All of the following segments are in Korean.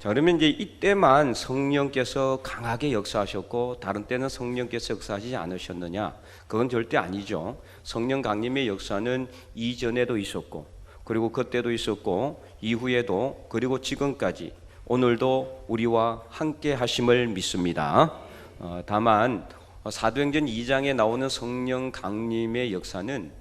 자, 그러면 이제 이때만 성령께서 강하게 역사하셨고 다른 때는 성령께서 역사하지 않으셨느냐? 그건 절대 아니죠. 성령 강림의 역사는 이전에도 있었고, 그리고 그때도 있었고, 이후에도, 그리고 지금까지 오늘도 우리와 함께 하심을 믿습니다. 다만 사도행전 2장에 나오는 성령 강림의 역사는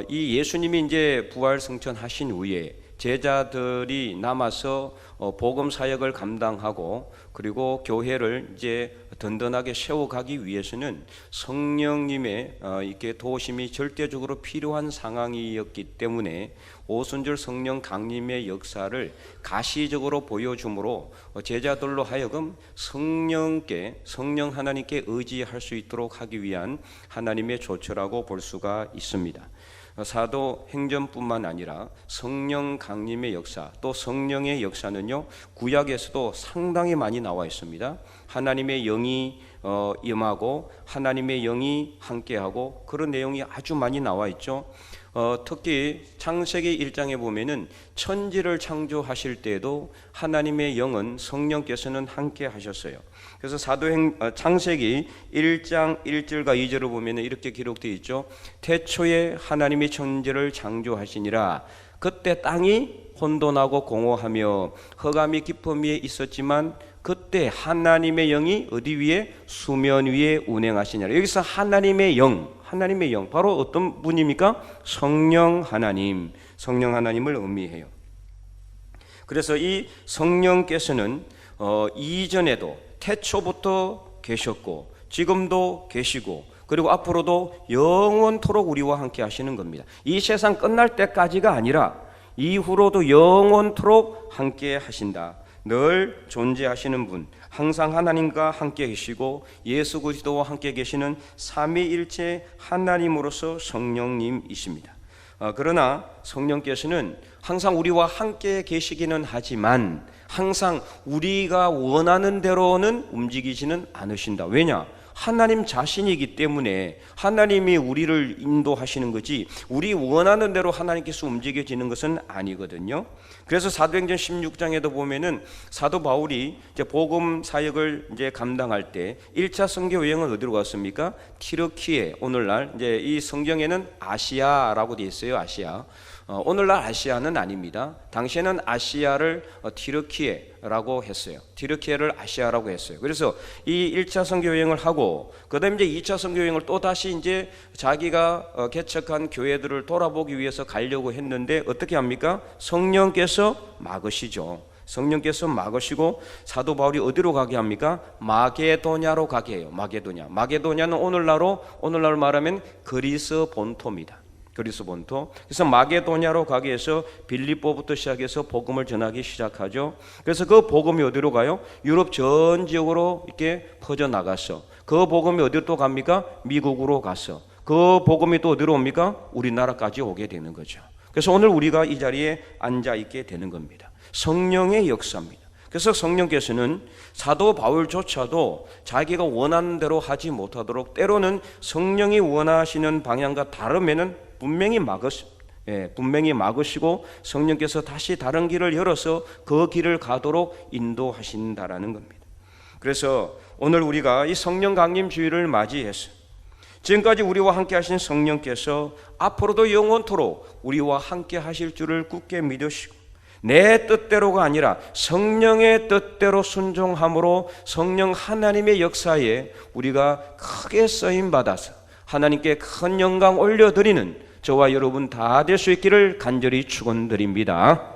이 예수님이 이제 부활 승천하신 후에 제자들이 남아서 복음 사역을 감당하고 그리고 교회를 이제 든든하게 세워가기 위해서는 성령님의 이렇게 도우심이 절대적으로 필요한 상황이었기 때문에 오순절 성령 강림의 역사를 가시적으로 보여줌으로 제자들로 하여금 성령 하나님께 의지할 수 있도록 하기 위한 하나님의 조처라고 볼 수가 있습니다. 사도행전뿐만 아니라 성령 강림의 역사, 또 성령의 역사는요, 구약에서도 상당히 많이 나와 있습니다. 하나님의 영이 임하고 하나님의 영이 함께하고 그런 내용이 아주 많이 나와 있죠. 특히 창세기 1장에 보면은 천지를 창조하실 때에도 하나님의 영은 성령께서는 함께 하셨어요. 그래서 창세기 1장 1절과 2절을 보면 이렇게 기록되어 있죠. 태초에 하나님이 천지를 창조하시니라. 그때 땅이 혼돈하고 공허하며 흑암이 깊음 위에 있었지만 그때 하나님의 영이 어디 위에? 수면 위에 운행하시니라. 여기서 하나님의 영 바로 어떤 분입니까? 성령 하나님을 의미해요. 그래서 이 성령께서는 이전에도 태초부터 계셨고 지금도 계시고 그리고 앞으로도 영원토록 우리와 함께 하시는 겁니다. 이 세상 끝날 때까지가 아니라 이후로도 영원토록 함께 하신다. 늘 존재하시는 분, 항상 하나님과 함께 계시고 예수 그리스도와 함께 계시는 삼위일체 하나님으로서 성령님이십니다. 그러나 성령께서는 항상 우리와 함께 계시기는 하지만 항상 우리가 원하는 대로는 움직이지는 않으신다. 왜냐? 하나님 자신이기 때문에 하나님이 우리를 인도하시는 거지 우리 원하는 대로 하나님께서 움직여지는 것은 아니거든요. 그래서 사도행전 16장에도 보면은 사도 바울이 이제 복음 사역을 이제 감당할 때 1차 선교 여행은 어디로 갔습니까? 티르키에. 오늘날 이제 이 성경에는 아시아라고 되어 있어요. 아시아. 오늘날 아시아는 아닙니다. 당시에는 아시아를 티르키에라고 했어요. 티르키에를 아시아라고 했어요. 그래서 이 1차 선교 여행을 하고 그다음에 이제 2차 선교 여행을 또 다시 이제 자기가 개척한 교회들을 돌아보기 위해서 가려고 했는데 어떻게 합니까? 성령께서 막으시죠. 성령께서 막으시고 사도 바울이 어디로 가게 합니까? 마게도냐로 가게 해요. 마게도냐는 오늘날로 말하면 그리스 본토입니다. 그리스 본토. 그래서 마게도냐로 가게 해서 빌립보부터 시작해서 복음을 전하기 시작하죠. 그래서 그 복음이 어디로 가요? 유럽 전 지역으로 이렇게 퍼져 나갔어. 그 복음이 어디로 또 갑니까? 미국으로 갔어. 그 복음이 또 어디로 옵니까? 우리나라까지 오게 되는 거죠. 그래서 오늘 우리가 이 자리에 앉아 있게 되는 겁니다. 성령의 역사입니다. 그래서 성령께서는 사도 바울조차도 자기가 원하는 대로 하지 못하도록 때로는 성령이 원하시는 방향과 다르면은 분명히 막으시고 성령께서 다시 다른 길을 열어서 그 길을 가도록 인도하신다라는 겁니다. 그래서 오늘 우리가 이 성령 강림 주일을 맞이해서 지금까지 우리와 함께 하신 성령께서 앞으로도 영원토록 우리와 함께 하실 줄을 굳게 믿으시고 내 뜻대로가 아니라 성령의 뜻대로 순종함으로 성령 하나님의 역사에 우리가 크게 쓰임받아서 하나님께 큰 영광 올려드리는 저와 여러분 다 될 수 있기를 간절히 축원드립니다.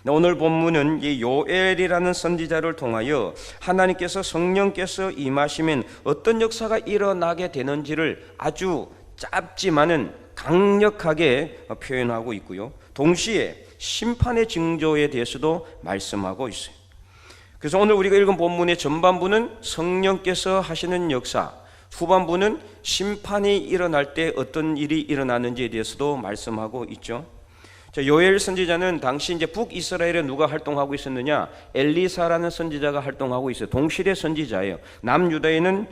오늘 본문은 이 요엘이라는 선지자를 통하여 하나님께서 성령께서 임하시면 어떤 역사가 일어나게 되는지를 아주 짧지만은 강력하게 표현하고 있고요. 동시에 심판의 징조에 대해서도 말씀하고 있어요. 그래서 오늘 우리가 읽은 본문의 전반부는 성령께서 하시는 역사, 후반부는 심판이 일어날 때 어떤 일이 일어나는지에 대해서도 말씀하고 있죠. 요엘 선지자는 당시 이제 북이스라엘에 누가 활동하고 있었느냐? 엘리사라는 선지자가 활동하고 있어요. 동시대 선지자예요. 남유다에는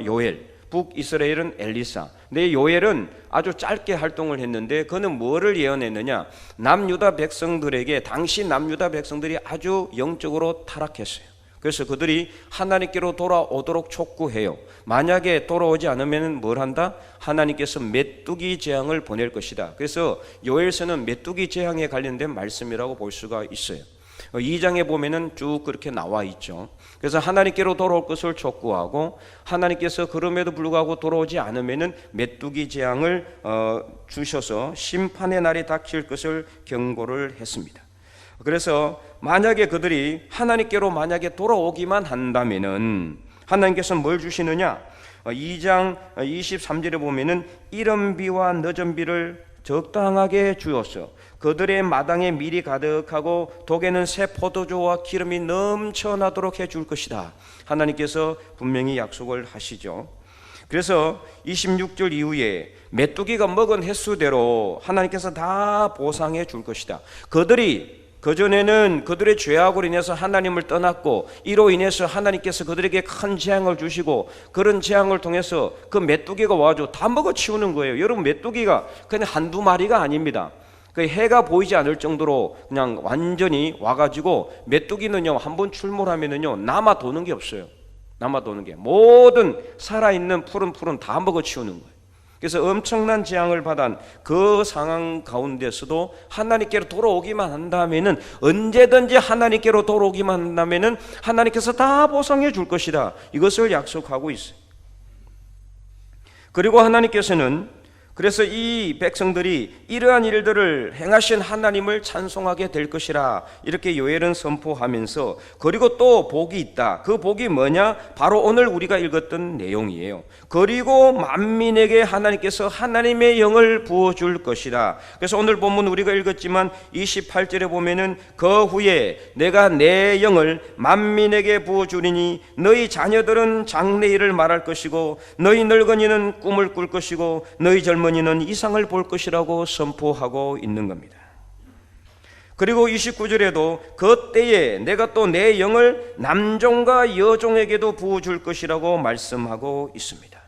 요엘, 북이스라엘은 엘리사. 근데 요엘은 아주 짧게 활동을 했는데 그는 뭐를 예언했느냐? 남유다 백성들에게, 당시 남유다 백성들이 아주 영적으로 타락했어요. 그래서 그들이 하나님께로 돌아오도록 촉구해요. 만약에 돌아오지 않으면 뭘 한다? 하나님께서 메뚜기 재앙을 보낼 것이다. 그래서 요엘서는 메뚜기 재앙에 관련된 말씀이라고 볼 수가 있어요. 2장에 보면은 쭉 그렇게 나와 있죠. 그래서 하나님께로 돌아올 것을 촉구하고, 하나님께서 그럼에도 불구하고 돌아오지 않으면은 메뚜기 재앙을 주셔서 심판의 날이 닥칠 것을 경고를 했습니다. 그래서 만약에 그들이 하나님께로 만약에 돌아오기만 한다면은 하나님께서 뭘 주시느냐? 2장 23절에 보면은 이른 비와 늦은 비를 적당하게 주었어. 그들의 마당에 밀이 가득하고 독에는 새 포도주와 기름이 넘쳐나도록 해줄 것이다. 하나님께서 분명히 약속을 하시죠. 그래서 26절 이후에 메뚜기가 먹은 횟수대로 하나님께서 다 보상해 줄 것이다. 그들이 그전에는 그들의 죄악으로 인해서 하나님을 떠났고, 이로 인해서 하나님께서 그들에게 큰 재앙을 주시고, 그런 재앙을 통해서 그 메뚜기가 와가지고 다 먹어치우는 거예요. 여러분, 메뚜기가 그냥 한두 마리가 아닙니다. 그 해가 보이지 않을 정도로 그냥 완전히 와가지고, 메뚜기는요 한번 출몰하면은요 남아 도는 게 없어요. 남아 도는 게, 모든 살아있는 푸른 다 먹어치우는 거예요. 그래서 엄청난 재앙을 받은 그 상황 가운데서도 하나님께로 돌아오기만 한다면은, 언제든지 하나님께로 돌아오기만 한다면은 하나님께서 다 보상해 줄 것이다. 이것을 약속하고 있어요. 그리고 하나님께서는, 그래서 이 백성들이 이러한 일들을 행하신 하나님을 찬송하게 될 것이라 이렇게 요엘은 선포하면서, 그리고 또 복이 있다. 그 복이 뭐냐? 바로 오늘 우리가 읽었던 내용이에요. 그리고 만민에게 하나님께서 하나님의 영을 부어줄 것이다. 그래서 오늘 본문 우리가 읽었지만 28절에 보면은, 그 후에 내가 내 영을 만민에게 부어주리니 너희 자녀들은 장래일을 말할 것이고, 너희 늙은이는 꿈을 꿀 것이고, 너희 젊은이는 이상을 볼 것이라고 선포하고 있는 겁니다. 그리고 29절에도 그때에 내가 또 내 영을 남종과 여종에게도 부어줄 것이라고 말씀하고 있습니다.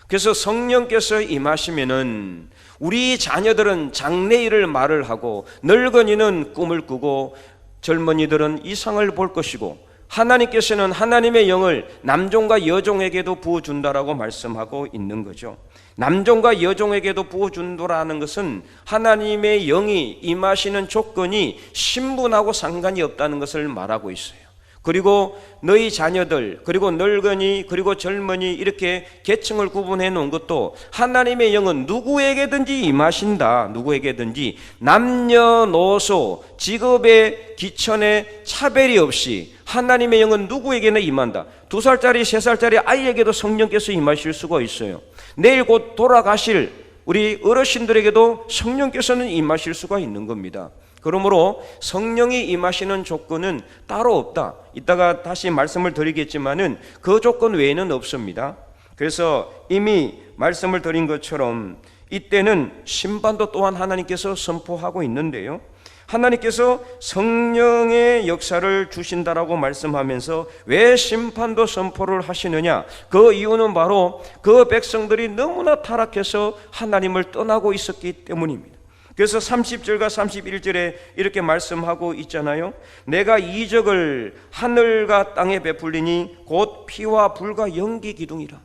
그래서 성령께서 임하시면은 우리 자녀들은 장래일을 말을 하고, 늙은이는 꿈을 꾸고, 젊은이들은 이상을 볼 것이고, 하나님께서는 하나님의 영을 남종과 여종에게도 부어준다라고 말씀하고 있는 거죠. 남종과 여종에게도 부어준다라는 것은 하나님의 영이 임하시는 조건이 신분하고 상관이 없다는 것을 말하고 있어요. 그리고 너희 자녀들, 그리고 늙은이, 그리고 젊은이, 이렇게 계층을 구분해 놓은 것도 하나님의 영은 누구에게든지 임하신다. 누구에게든지 남녀노소, 직업의 기천에 차별이 없이 하나님의 영은 누구에게나 임한다. 2살짜리 3살짜리 아이에게도 성령께서 임하실 수가 있어요. 내일 곧 돌아가실 우리 어르신들에게도 성령께서는 임하실 수가 있는 겁니다. 그러므로 성령이 임하시는 조건은 따로 없다. 이따가 다시 말씀을 드리겠지만은 그 조건 외에는 없습니다. 그래서 이미 말씀을 드린 것처럼 이때는 심판도 또한 하나님께서 선포하고 있는데요, 하나님께서 성령의 역사를 주신다라고 말씀하면서 왜 심판도 선포를 하시느냐? 그 이유는 바로 그 백성들이 너무나 타락해서 하나님을 떠나고 있었기 때문입니다. 그래서 30절과 31절에 이렇게 말씀하고 있잖아요. 내가 이적을 하늘과 땅에 베풀리니 곧 피와 불과 연기 기둥이라.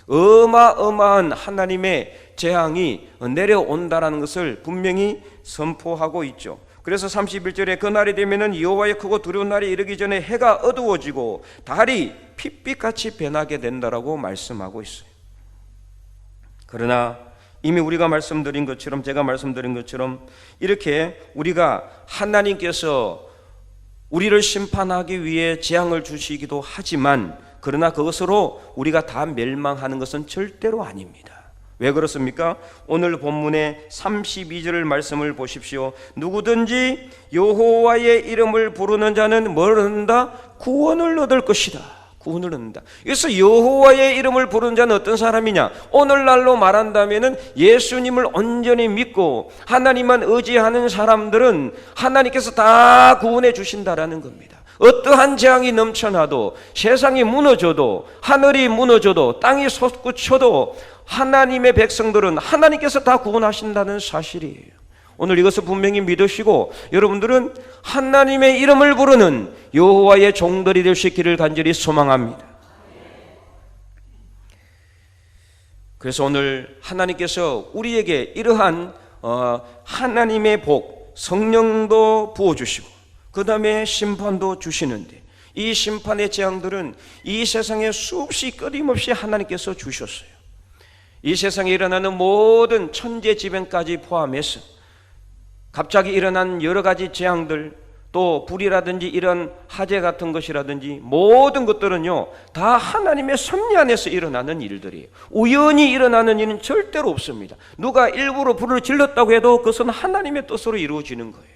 어마어마한 하나님의 재앙이 내려온다라는 것을 분명히 선포하고 있죠. 그래서 31절에 그날이 되면은 여호와의 크고 두려운 날이 이르기 전에 해가 어두워지고 달이 핏빛같이 변하게 된다라고 말씀하고 있어요. 그러나 이미 우리가 말씀드린 것처럼, 제가 말씀드린 것처럼, 이렇게 우리가 하나님께서 우리를 심판하기 위해 재앙을 주시기도 하지만, 그러나 그것으로 우리가 다 멸망하는 것은 절대로 아닙니다. 왜 그렇습니까? 오늘 본문의 32절 말씀을 보십시오. 누구든지 여호와의 이름을 부르는 자는 뭘 얻는다? 구원을 얻을 것이다. 구원을 얻는다. 그래서 여호와의 이름을 부르는 자는 어떤 사람이냐? 오늘날로 말한다면은 예수님을 온전히 믿고 하나님만 의지하는 사람들은 하나님께서 다 구원해 주신다라는 겁니다. 어떠한 재앙이 넘쳐나도, 세상이 무너져도, 하늘이 무너져도, 땅이 솟구쳐도 하나님의 백성들은 하나님께서 다 구원하신다는 사실이에요. 오늘 이것을 분명히 믿으시고 여러분들은 하나님의 이름을 부르는 여호와의 종들이 될 수 있기를 간절히 소망합니다. 그래서 오늘 하나님께서 우리에게 이러한 하나님의 복, 성령도 부어주시고 그 다음에 심판도 주시는데, 이 심판의 재앙들은 이 세상에 수없이 끊임없이 하나님께서 주셨어요. 이 세상에 일어나는 모든 천재지변까지 포함해서 갑자기 일어난 여러 가지 재앙들, 또 불이라든지 이런 화재 같은 것이라든지 모든 것들은요 다 하나님의 섭리 안에서 일어나는 일들이에요. 우연히 일어나는 일은 절대로 없습니다. 누가 일부러 불을 질렀다고 해도 그것은 하나님의 뜻으로 이루어지는 거예요.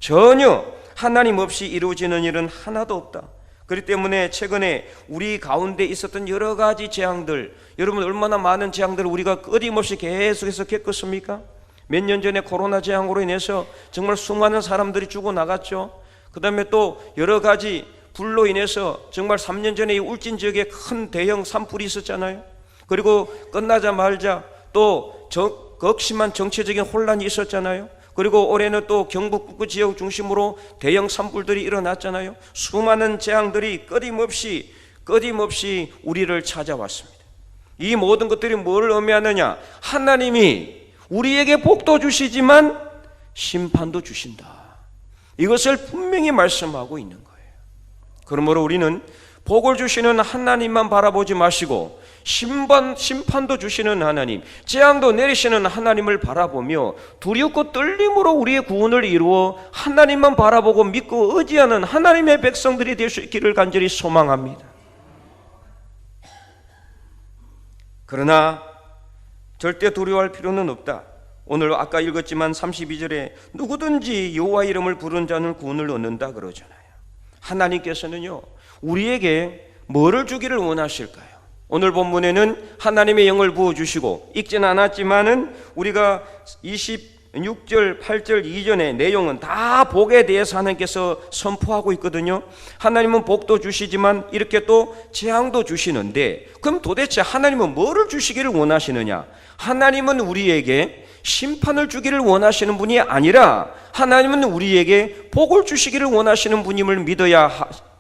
전혀 하나님 없이 이루어지는 일은 하나도 없다. 그렇기 때문에 최근에 우리 가운데 있었던 여러 가지 재앙들, 여러분 얼마나 많은 재앙들을 우리가 끊임없이 계속해서 겪었습니까? 몇 년 전에 코로나 재앙으로 인해서 정말 수많은 사람들이 죽어나갔죠. 그 다음에 또 여러 가지 불로 인해서 정말 3년 전에 이 울진 지역에 큰 대형 산불이 있었잖아요. 그리고 끝나자마자 또 극심한 정치적인 혼란이 있었잖아요. 그리고 올해는 또 경북 북부 지역 중심으로 대형 산불들이 일어났잖아요. 수많은 재앙들이 끊임없이 우리를 찾아왔습니다. 이 모든 것들이 뭘 의미하느냐? 하나님이 우리에게 복도 주시지만 심판도 주신다. 이것을 분명히 말씀하고 있는 거예요. 그러므로 우리는 복을 주시는 하나님만 바라보지 마시고 심판도 주시는 하나님, 재앙도 내리시는 하나님을 바라보며 두렵고 떨림으로 우리의 구원을 이루어 하나님만 바라보고 믿고 의지하는 하나님의 백성들이 될 수 있기를 간절히 소망합니다. 그러나 절대 두려워할 필요는 없다. 오늘 아까 읽었지만 32절에 누구든지 여호와 이름을 부르는 자는 구원을 얻는다 그러잖아요. 하나님께서는요 우리에게 뭐를 주기를 원하실까요? 오늘 본문에는 하나님의 영을 부어주시고 읽지는 않았지만은 우리가 26절 8절 이전의 내용은 다 복에 대해서 하나님께서 선포하고 있거든요. 하나님은 복도 주시지만 이렇게 또 재앙도 주시는데, 그럼 도대체 하나님은 뭐를 주시기를 원하시느냐? 하나님은 우리에게 심판을 주기를 원하시는 분이 아니라 하나님은 우리에게 복을 주시기를 원하시는 분임을 믿어야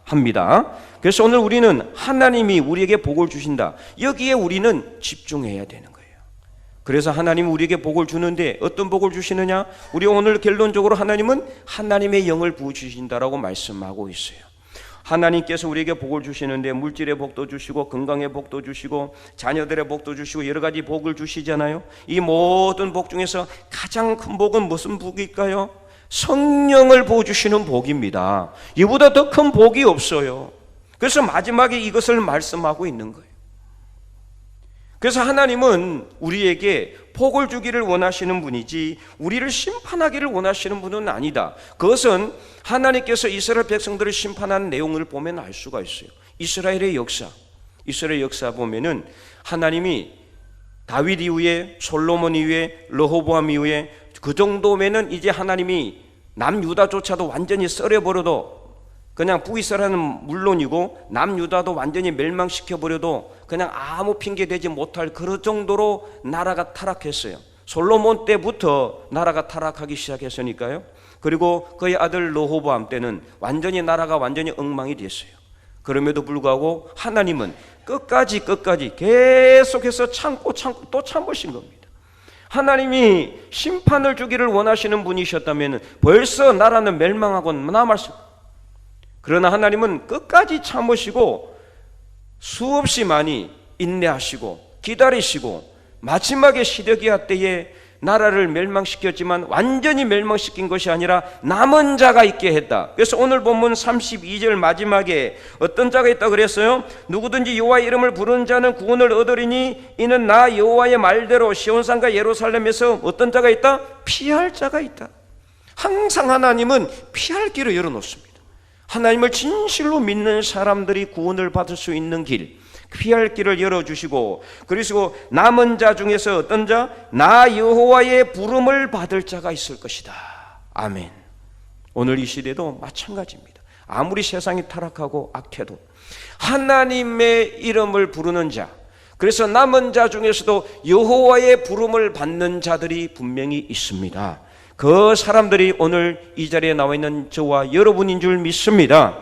합니다. 그래서 오늘 우리는 하나님이 우리에게 복을 주신다, 여기에 우리는 집중해야 되는 거예요. 그래서 하나님은 우리에게 복을 주는데 어떤 복을 주시느냐? 우리 오늘 결론적으로 하나님은 하나님의 영을 부어주신다라고 말씀하고 있어요. 하나님께서 우리에게 복을 주시는데 물질의 복도 주시고 건강의 복도 주시고 자녀들의 복도 주시고 여러 가지 복을 주시잖아요. 이 모든 복 중에서 가장 큰 복은 무슨 복일까요? 성령을 부어주시는 복입니다. 이보다 더 큰 복이 없어요. 그래서 마지막에 이것을 말씀하고 있는 거예요. 그래서 하나님은 우리에게 복을 주기를 원하시는 분이지 우리를 심판하기를 원하시는 분은 아니다. 그것은 하나님께서 이스라엘 백성들을 심판한 내용을 보면 알 수가 있어요. 이스라엘 역사 보면은 하나님이 다윗 이후에 솔로몬 이후에 르호보암 이후에 그 정도면은 이제 하나님이 남유다조차도 완전히 썰어버려도, 그냥 북이스라엘은 물론이고 남유다도 완전히 멸망시켜버려도 그냥 아무 핑계 대지 못할 그런 정도로 나라가 타락했어요. 솔로몬 때부터 나라가 타락하기 시작했으니까요. 그리고 그의 아들 르호보암 때는 완전히 나라가 완전히 엉망이 됐어요. 그럼에도 불구하고 하나님은 끝까지 계속해서 참고 또 참으신 겁니다. 하나님이 심판을 주기를 원하시는 분이셨다면 벌써 나라는 멸망하고 남았을 거예요. 그러나 하나님은 끝까지 참으시고 수없이 많이 인내하시고 기다리시고 마지막에 시드기야 때에 나라를 멸망시켰지만 완전히 멸망시킨 것이 아니라 남은 자가 있게 했다. 그래서 오늘 본문 32절 마지막에 어떤 자가 있다 그랬어요? 누구든지 여호와의 이름을 부르는 자는 구원을 얻으리니 이는 나 여호와의 말대로 시온산과 예루살렘에서 어떤 자가 있다? 피할 자가 있다. 항상 하나님은 피할 길을 열어놓습니다. 하나님을 진실로 믿는 사람들이 구원을 받을 수 있는 길, 피할 길을 열어주시고, 그리고 남은 자 중에서 어떤 자? 나 여호와의 부름을 받을 자가 있을 것이다. 아멘. 오늘 이 시대도 마찬가지입니다. 아무리 세상이 타락하고 악해도 하나님의 이름을 부르는 자, 그래서 남은 자 중에서도 여호와의 부름을 받는 자들이 분명히 있습니다. 그 사람들이 오늘 이 자리에 나와 있는 저와 여러분인 줄 믿습니다.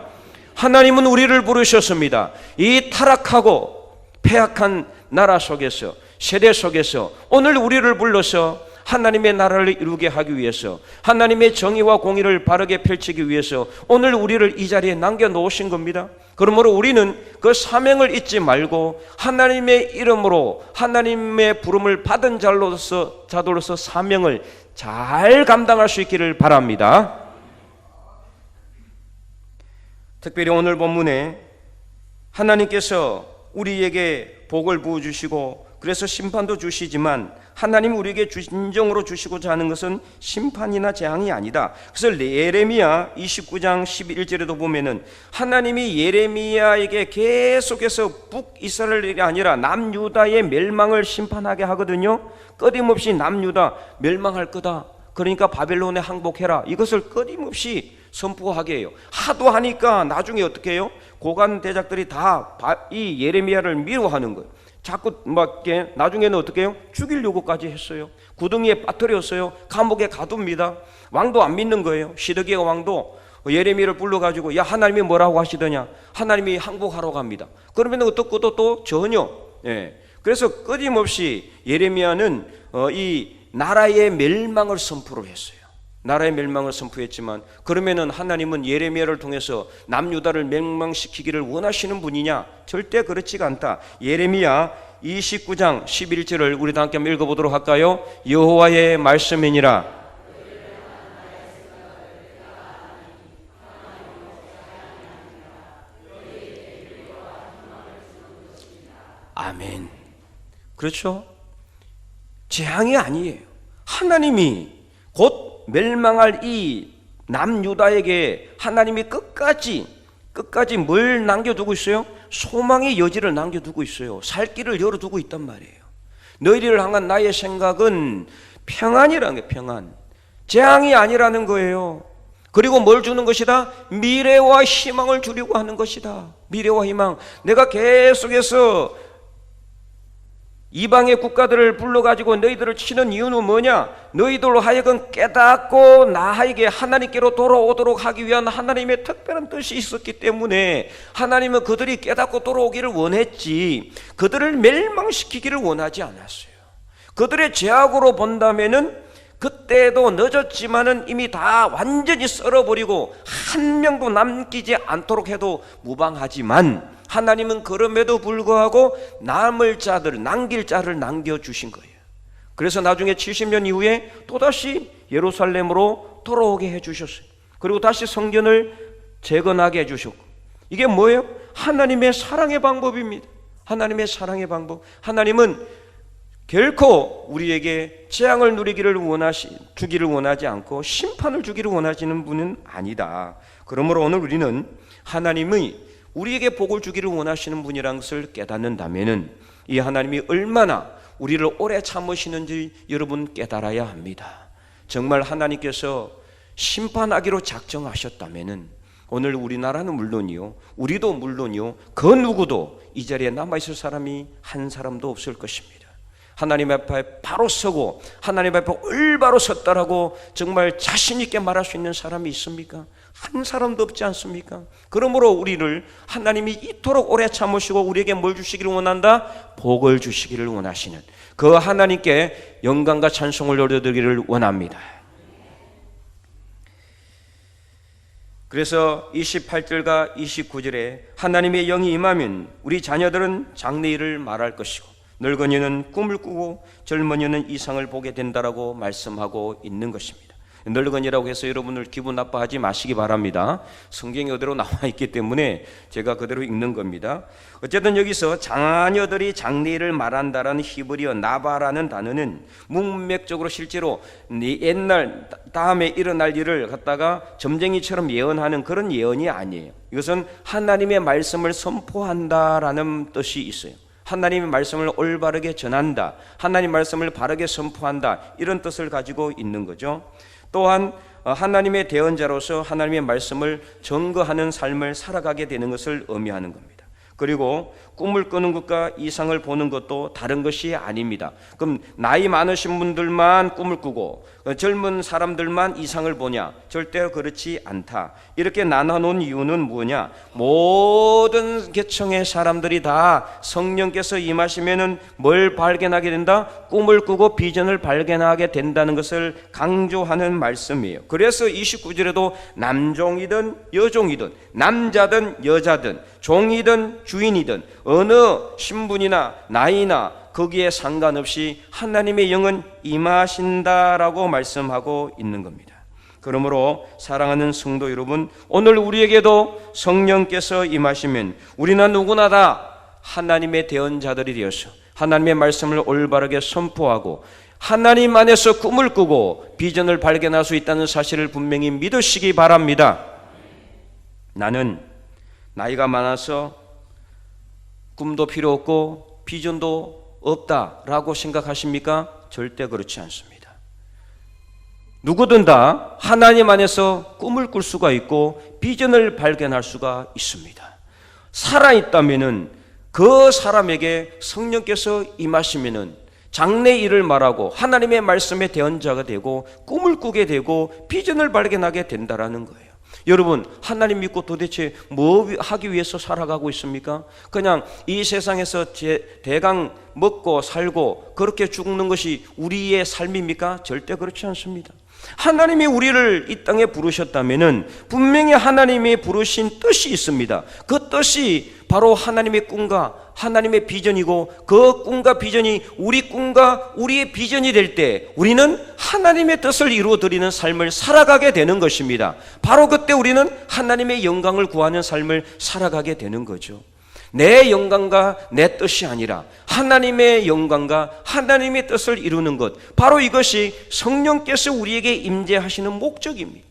하나님은 우리를 부르셨습니다. 이 타락하고 패악한 나라 속에서, 세대 속에서 오늘 우리를 불러서 하나님의 나라를 이루게 하기 위해서, 하나님의 정의와 공의를 바르게 펼치기 위해서 오늘 우리를 이 자리에 남겨놓으신 겁니다. 그러므로 우리는 그 사명을 잊지 말고 하나님의 이름으로 하나님의 부름을 받은 자들로서 사명을 잘 감당할 수 있기를 바랍니다. 특별히 오늘 본문에 하나님께서 우리에게 복을 부어주시고 그래서 심판도 주시지만 하나님 우리에게 진정으로 주시고자 하는 것은 심판이나 재앙이 아니다. 그래서 예레미야 29장 11절에도 보면은 하나님이 예레미야에게 계속해서 북이스라엘이 아니라 남유다의 멸망을 심판하게 하거든요. 끊임없이 남유다 멸망할 거다. 그러니까 바벨론에 항복해라. 이것을 끊임없이 선포하게 해요. 하도 하니까 나중에 어떻게 해요? 고관 대작들이 다 이 예레미야를 미워하는 거예요. 자꾸 막 나중에는 어떻게 해요? 죽이려고까지 했어요. 구덩이에 빠뜨렸어요. 감옥에 가둡니다. 왕도 안 믿는 거예요. 시드기야 왕도 예레미야를 불러가지고 야 하나님이 뭐라고 하시더냐? 하나님이 항복하러 갑니다. 그러면 어떻고도 또 전혀. 그래서 끊임없이 예레미야는 이 나라의 멸망을 선포를 했어요. 나라의 멸망을 선포했지만 그러면은 하나님은 예레미야를 통해서 남유다를 멸망시키기를 원하시는 분이냐? 절대 그렇지가 않다. 예레미야 29장 11절을 우리 다 함께 한번 읽어보도록 할까요? 여호와의 말씀이니라. 아멘. 그렇죠? 재앙이 아니에요. 하나님이 곧 멸망할 이 남유다에게 하나님이 끝까지 뭘 남겨두고 있어요? 소망의 여지를 남겨두고 있어요. 살 길을 열어두고 있단 말이에요. 너희를 향한 나의 생각은 평안이라는 게 평안, 재앙이 아니라는 거예요. 그리고 뭘 주는 것이다? 미래와 희망을 주려고 하는 것이다. 미래와 희망. 내가 계속해서 이방의 국가들을 불러가지고 너희들을 치는 이유는 뭐냐? 너희들로 하여금 깨닫고 나에게 하나님께로 돌아오도록 하기 위한 하나님의 특별한 뜻이 있었기 때문에 하나님은 그들이 깨닫고 돌아오기를 원했지 그들을 멸망시키기를 원하지 않았어요. 그들의 죄악으로 본다면은 그때도 늦었지만은 이미 다 완전히 썰어버리고 한 명도 남기지 않도록 해도 무방하지만 하나님은 그럼에도 불구하고 남길 자를 남겨주신 거예요. 그래서 나중에 70년 이후에 또다시 예루살렘으로 돌아오게 해주셨어요. 그리고 다시 성전을 재건하게 해주셨고, 이게 뭐예요? 하나님의 사랑의 방법입니다. 하나님의 사랑의 방법. 하나님은 결코 우리에게 재앙을 주기를 원하지 않고 심판을 주기를 원하시는 분은 아니다. 그러므로 오늘 우리는 하나님의 우리에게 복을 주기를 원하시는 분이라는 것을 깨닫는다면은 이 하나님이 얼마나 우리를 오래 참으시는지 여러분 깨달아야 합니다. 정말 하나님께서 심판하기로 작정하셨다면은 오늘 우리나라는 물론이요, 우리도 물론이요, 그 누구도 이 자리에 남아있을 사람이 한 사람도 없을 것입니다. 하나님 앞에 바로 서고 하나님 앞에 올바로 섰다라고 정말 자신 있게 말할 수 있는 사람이 있습니까? 한 사람도 없지 않습니까? 그러므로 우리를 하나님이 이토록 오래 참으시고 우리에게 뭘 주시기를 원한다? 복을 주시기를 원하시는 그 하나님께 영광과 찬송을 올려드리기를 원합니다. 그래서 28절과 29절에 하나님의 영이 임하면 우리 자녀들은 장래일을 말할 것이고 늙은이는 꿈을 꾸고 젊은이는 이상을 보게 된다라고 말씀하고 있는 것입니다. 널건이라고 해서 여러분을 기분 나빠하지 마시기 바랍니다. 성경이 그대로 나와 있기 때문에 제가 그대로 읽는 겁니다. 어쨌든 여기서 자녀들이 장래일을 말한다라는 히브리어 나바라는 단어는 문맥적으로 실제로 옛날 다음에 일어날 일을 갖다가 점쟁이처럼 예언하는 그런 예언이 아니에요. 이것은 하나님의 말씀을 선포한다라는 뜻이 있어요. 하나님의 말씀을 올바르게 전한다, 하나님의 말씀을 바르게 선포한다, 이런 뜻을 가지고 있는 거죠. 또한 하나님의 대언자로서 하나님의 말씀을 증거하는 삶을 살아가게 되는 것을 의미하는 겁니다. 그리고 꿈을 꾸는 것과 이상을 보는 것도 다른 것이 아닙니다. 그럼 나이 많으신 분들만 꿈을 꾸고 젊은 사람들만 이상을 보냐? 절대로 그렇지 않다. 이렇게 나눠놓은 이유는 뭐냐? 모든 계층의 사람들이 다 성령께서 임하시면은 뭘 발견하게 된다? 꿈을 꾸고 비전을 발견하게 된다는 것을 강조하는 말씀이에요. 그래서 29절에도 남종이든 여종이든 남자든 여자든 종이든 주인이든 어느 신분이나 나이나 거기에 상관없이 하나님의 영은 임하신다라고 말씀하고 있는 겁니다. 그러므로 사랑하는 성도 여러분, 오늘 우리에게도 성령께서 임하시면 우리는 누구나 다 하나님의 대언자들이 되어서 하나님의 말씀을 올바르게 선포하고 하나님 안에서 꿈을 꾸고 비전을 발견할 수 있다는 사실을 분명히 믿으시기 바랍니다. 나는 나이가 많아서 꿈도 필요 없고 비전도 없다라고 생각하십니까? 절대 그렇지 않습니다. 누구든 다 하나님 안에서 꿈을 꿀 수가 있고 비전을 발견할 수가 있습니다. 살아있다면은 그 사람에게 성령께서 임하시면은 장래 일을 말하고 하나님의 말씀에 대언자가 되고 꿈을 꾸게 되고 비전을 발견하게 된다라는 거예요. 여러분, 하나님 믿고 도대체 뭐 하기 위해서 살아가고 있습니까? 그냥 이 세상에서 대강 먹고 살고 그렇게 죽는 것이 우리의 삶입니까? 절대 그렇지 않습니다. 하나님이 우리를 이 땅에 부르셨다면은 분명히 하나님이 부르신 뜻이 있습니다. 그 뜻이 바로 하나님의 꿈과 하나님의 비전이고 그 꿈과 비전이 우리 꿈과 우리의 비전이 될 때 우리는 하나님의 뜻을 이루어드리는 삶을 살아가게 되는 것입니다. 바로 그때 우리는 하나님의 영광을 구하는 삶을 살아가게 되는 거죠. 내 영광과 내 뜻이 아니라 하나님의 영광과 하나님의 뜻을 이루는 것, 바로 이것이 성령께서 우리에게 임재하시는 목적입니다.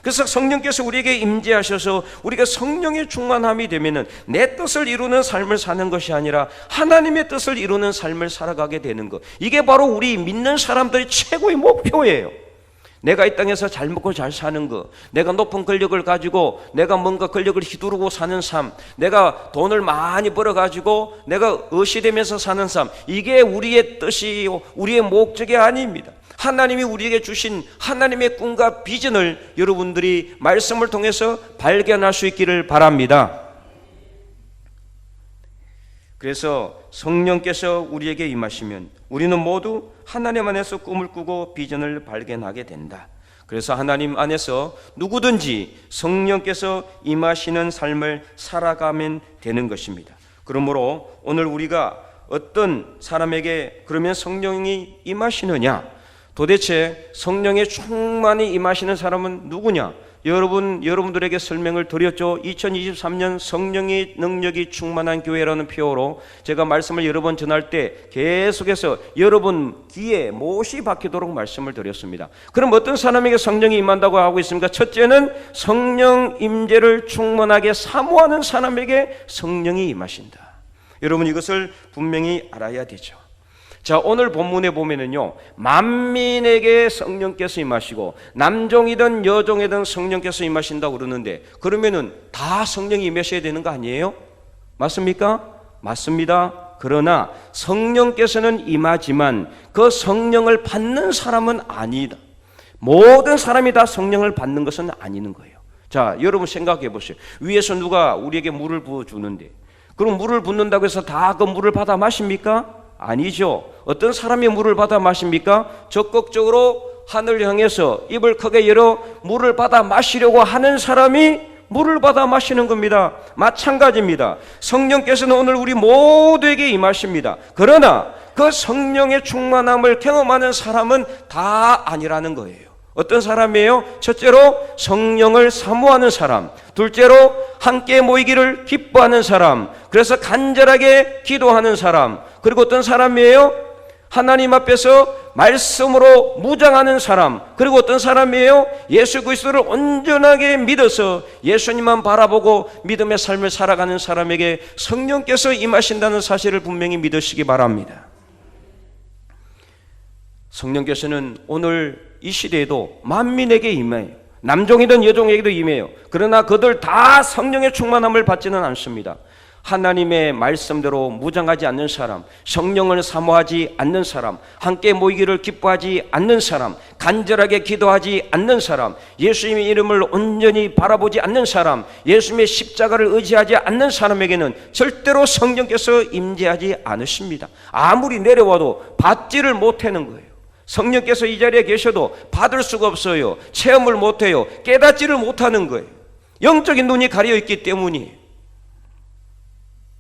그래서 성령께서 우리에게 임재하셔서 우리가 성령의 충만함이 되면은 내 뜻을 이루는 삶을 사는 것이 아니라 하나님의 뜻을 이루는 삶을 살아가게 되는 것, 이게 바로 우리 믿는 사람들의 최고의 목표예요. 내가 이 땅에서 잘 먹고 잘 사는 것, 내가 높은 권력을 가지고 내가 뭔가 권력을 휘두르고 사는 삶, 내가 돈을 많이 벌어가지고 내가 의시되면서 사는 삶, 이게 우리의 뜻이 우리의 목적이 아닙니다. 하나님이 우리에게 주신 하나님의 꿈과 비전을 여러분들이 말씀을 통해서 발견할 수 있기를 바랍니다. 그래서 성령께서 우리에게 임하시면 우리는 모두 하나님 안에서 꿈을 꾸고 비전을 발견하게 된다. 그래서 하나님 안에서 누구든지 성령께서 임하시는 삶을 살아가면 되는 것입니다. 그러므로 오늘 우리가 어떤 사람에게 그러면 성령이 임하시느냐? 도대체 성령의 충만히 임하시는 사람은 누구냐? 여러분들에게 설명을 드렸죠. 2023년 성령의 능력이 충만한 교회라는 표어로 제가 말씀을 여러 번 전할 때 계속해서 여러분 귀에 못이 박히도록 말씀을 드렸습니다. 그럼 어떤 사람에게 성령이 임한다고 하고 있습니까? 첫째는 성령 임재를 충만하게 사모하는 사람에게 성령이 임하신다. 여러분 이것을 분명히 알아야 되죠. 자, 오늘 본문에 보면은요, 만민에게 성령께서 임하시고 남종이든 여종이든 성령께서 임하신다고 그러는데, 그러면은 다 성령이 임하셔야 되는 거 아니에요? 맞습니까? 맞습니다. 그러나 성령께서는 임하지만 그 성령을 받는 사람은 아니다. 모든 사람이 다 성령을 받는 것은 아니는 거예요. 자, 여러분 생각해 보세요. 위에서 누가 우리에게 물을 부어주는데, 그럼 물을 붓는다고 해서 다 그 물을 받아 마십니까? 아니죠. 어떤 사람이 물을 받아 마십니까? 적극적으로 하늘을 향해서 입을 크게 열어 물을 받아 마시려고 하는 사람이 물을 받아 마시는 겁니다. 마찬가지입니다. 성령께서는 오늘 우리 모두에게 임하십니다. 그러나 그 성령의 충만함을 경험하는 사람은 다 아니라는 거예요. 어떤 사람이에요? 첫째로 성령을 사모하는 사람, 둘째로 함께 모이기를 기뻐하는 사람, 그래서 간절하게 기도하는 사람, 그리고 어떤 사람이에요? 하나님 앞에서 말씀으로 무장하는 사람, 그리고 어떤 사람이에요? 예수 그리스도를 온전하게 믿어서 예수님만 바라보고 믿음의 삶을 살아가는 사람에게 성령께서 임하신다는 사실을 분명히 믿으시기 바랍니다. 성령께서는 오늘 이 시대에도 만민에게 임해요. 남종이든 여종에게도 임해요. 그러나 그들 다 성령의 충만함을 받지는 않습니다. 하나님의 말씀대로 무장하지 않는 사람, 성령을 사모하지 않는 사람, 함께 모이기를 기뻐하지 않는 사람, 간절하게 기도하지 않는 사람, 예수님의 이름을 온전히 바라보지 않는 사람, 예수님의 십자가를 의지하지 않는 사람에게는 절대로 성령께서 임재하지 않으십니다. 아무리 내려와도 받지를 못하는 거예요. 성령께서 이 자리에 계셔도 받을 수가 없어요. 체험을 못해요. 깨닫지를 못하는 거예요. 영적인 눈이 가려있기 때문이에요.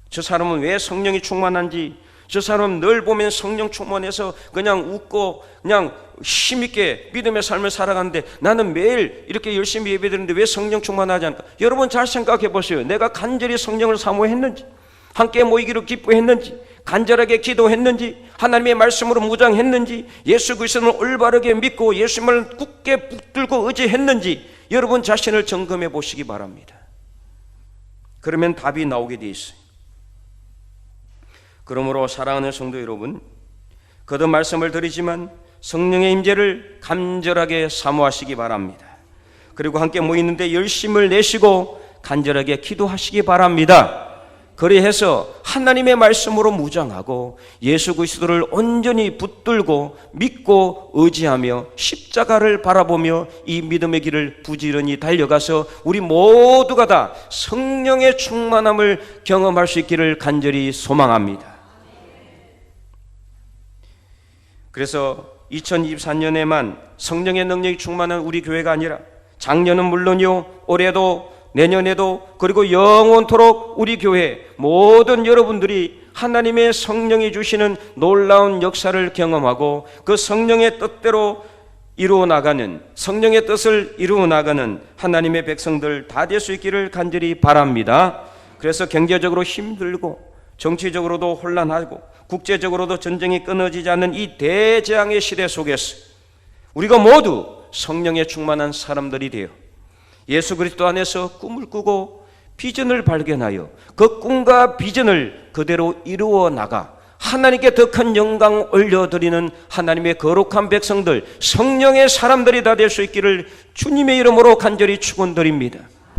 저 사람은 왜 성령이 충만한지, 저 사람은 늘 보면 성령 충만해서 그냥 웃고 그냥 힘있게 믿음의 삶을 살아가는데 나는 매일 이렇게 열심히 예배드리는데 왜 성령 충만하지 않을까? 여러분 잘 생각해 보세요. 내가 간절히 성령을 사모했는지, 함께 모이기를 기뻐했는지, 간절하게 기도했는지, 하나님의 말씀으로 무장했는지, 예수 그리스도를 올바르게 믿고 예수님을 굳게 붙들고 의지했는지 여러분 자신을 점검해 보시기 바랍니다. 그러면 답이 나오게 돼 있어요. 그러므로 사랑하는 성도 여러분, 거듭 말씀을 드리지만 성령의 임재를 간절하게 사모하시기 바랍니다. 그리고 함께 모이는데 열심을 내시고 간절하게 기도하시기 바랍니다. 그리해서 하나님의 말씀으로 무장하고 예수 그리스도를 온전히 붙들고 믿고 의지하며 십자가를 바라보며 이 믿음의 길을 부지런히 달려가서 우리 모두가 다 성령의 충만함을 경험할 수 있기를 간절히 소망합니다. 그래서 2024년에만 성령의 능력이 충만한 우리 교회가 아니라 작년은 물론이요, 올해도 내년에도 그리고 영원토록 우리 교회 모든 여러분들이 하나님의 성령이 주시는 놀라운 역사를 경험하고 그 성령의 뜻대로 이루어 나가는, 성령의 뜻을 이루어 나가는 하나님의 백성들 다 될 수 있기를 간절히 바랍니다. 그래서 경제적으로 힘들고 정치적으로도 혼란하고 국제적으로도 전쟁이 끊어지지 않는 이 대재앙의 시대 속에서 우리가 모두 성령에 충만한 사람들이 되어 예수 그리스도 안에서 꿈을 꾸고 비전을 발견하여 그 꿈과 비전을 그대로 이루어 나가 하나님께 더 큰 영광 올려드리는 하나님의 거룩한 백성들, 성령의 사람들이 다 될 수 있기를 주님의 이름으로 간절히 축원드립니다.